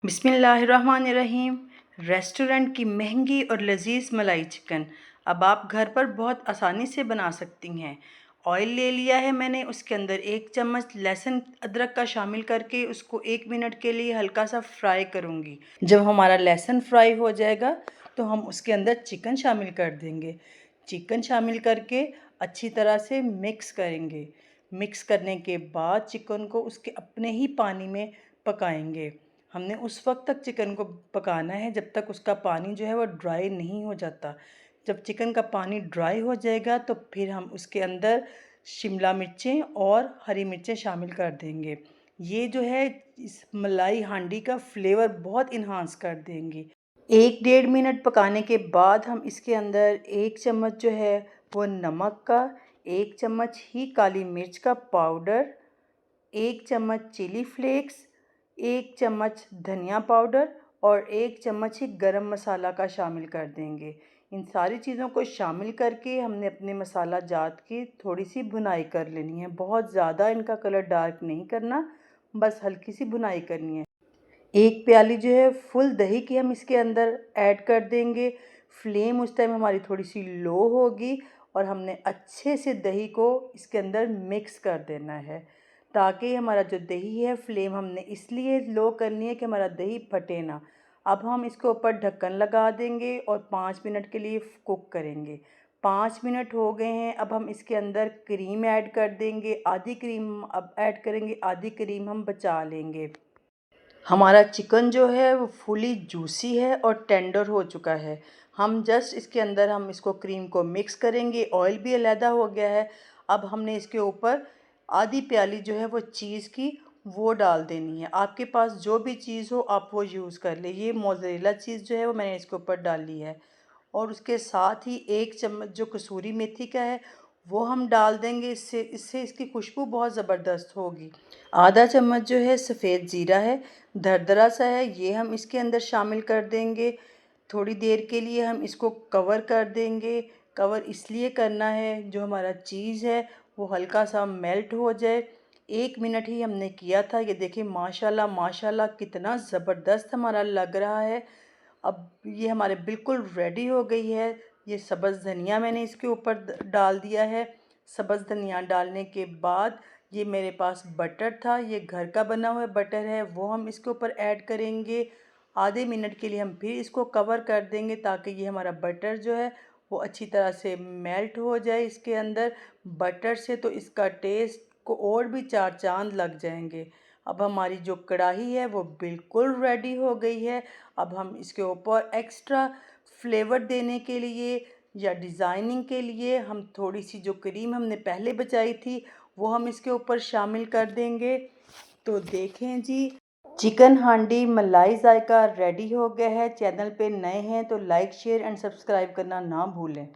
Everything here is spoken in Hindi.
बिस्मिल्लाहिर्रहमानिर्रहीम। रेस्टोरेंट की महंगी और लजीज़ मलाई चिकन अब आप घर पर बहुत आसानी से बना सकती हैं। ऑयल ले लिया है मैंने, उसके अंदर 1 चम्मच लहसुन अदरक का शामिल करके उसको 1 मिनट के लिए हल्का सा फ्राई करूँगी। जब हमारा लहसुन फ्राई हो जाएगा तो हम उसके अंदर चिकन शामिल कर देंगे। चिकन शामिल करके अच्छी तरह से मिक्स करेंगे। मिक्स करने के बाद चिकन को उसके अपने ही पानी में पकाएंगे। हमने उस वक्त तक चिकन को पकाना है जब तक उसका पानी जो है वो ड्राई नहीं हो जाता। जब चिकन का पानी ड्राई हो जाएगा तो फिर हम उसके अंदर शिमला मिर्चें और हरी मिर्चें शामिल कर देंगे। ये जो है इस मलाई हांडी का फ्लेवर बहुत इन्हांस कर देंगी। 1 डेढ़ मिनट पकाने के बाद हम इसके अंदर 1 चम्मच जो है वो नमक का, 1 चम्मच ही काली मिर्च का पाउडर, 1 चम्मच चिली फ्लेक्स, 1 चम्मच धनिया पाउडर और 1 चम्मच ही गरम मसाला का शामिल कर देंगे। इन सारी चीज़ों को शामिल करके हमने अपने मसाला जात की थोड़ी सी भुनाई कर लेनी है। बहुत ज़्यादा इनका कलर डार्क नहीं करना, बस हल्की सी भुनाई करनी है। 1 प्याली जो है फुल दही की हम इसके अंदर ऐड कर देंगे। फ्लेम उस टाइम हमारी थोड़ी सी लो होगी और हमने अच्छे से दही को इसके अंदर मिक्स कर देना है ताकि हमारा जो दही है, फ्लेम हमने इसलिए लो करनी है कि हमारा दही फटे ना। अब हम इसके ऊपर ढक्कन लगा देंगे और 5 मिनट के लिए कुक करेंगे। 5 मिनट हो गए हैं। अब हम इसके अंदर क्रीम ऐड कर देंगे। आधी क्रीम अब ऐड करेंगे, आधी क्रीम हम बचा लेंगे। हमारा चिकन जो है वो फुली जूसी है और टेंडर हो चुका है। हम जस्ट इसके अंदर हम इसको क्रीम को मिक्स करेंगे। ऑयल भी अलहदा हो गया है। अब हमने इसके ऊपर आधी प्याली जो है वो चीज़ की वो डाल देनी है। आपके पास जो भी चीज़ हो आप वो यूज़ कर ले। ये मोज़रेला चीज़ जो है वो मैंने इसके ऊपर डाली है और उसके साथ ही 1 चम्मच जो कसूरी मेथी का है वो हम डाल देंगे। इससे इससे इसकी खुशबू बहुत ज़बरदस्त होगी। आधा चम्मच जो है सफ़ेद ज़ीरा है, दरदरा सा है, ये हम इसके अंदर शामिल कर देंगे। थोड़ी देर के लिए हम इसको कवर कर देंगे। कवर इसलिए करना है जो हमारा चीज़ है वो हल्का सा मेल्ट हो जाए। 1 मिनट ही हमने किया था। ये देखिए माशाल्लाह माशाल्लाह कितना ज़बरदस्त हमारा लग रहा है। अब ये हमारे बिल्कुल रेडी हो गई है। ये सब्ज़ धनिया मैंने इसके ऊपर डाल दिया है। सब्ज़ धनिया डालने के बाद ये मेरे पास बटर था, ये घर का बना हुआ बटर है, वो हम इसके ऊपर ऐड करेंगे। आधे मिनट के लिए हम फिर इसको कवर कर देंगे ताकि ये हमारा बटर जो है वो अच्छी तरह से मेल्ट हो जाए इसके अंदर। बटर से तो इसका टेस्ट को और भी 4 चांद लग जाएंगे। अब हमारी जो कढ़ाई है वो बिल्कुल रेडी हो गई है। अब हम इसके ऊपर एक्स्ट्रा फ्लेवर देने के लिए या डिज़ाइनिंग के लिए हम थोड़ी सी जो क्रीम हमने पहले बचाई थी वो हम इसके ऊपर शामिल कर देंगे। तो देखें जी, चिकन हांडी मलाई जायका रेडी हो गया है। चैनल पे नए हैं तो लाइक शेयर एंड सब्सक्राइब करना ना भूलें।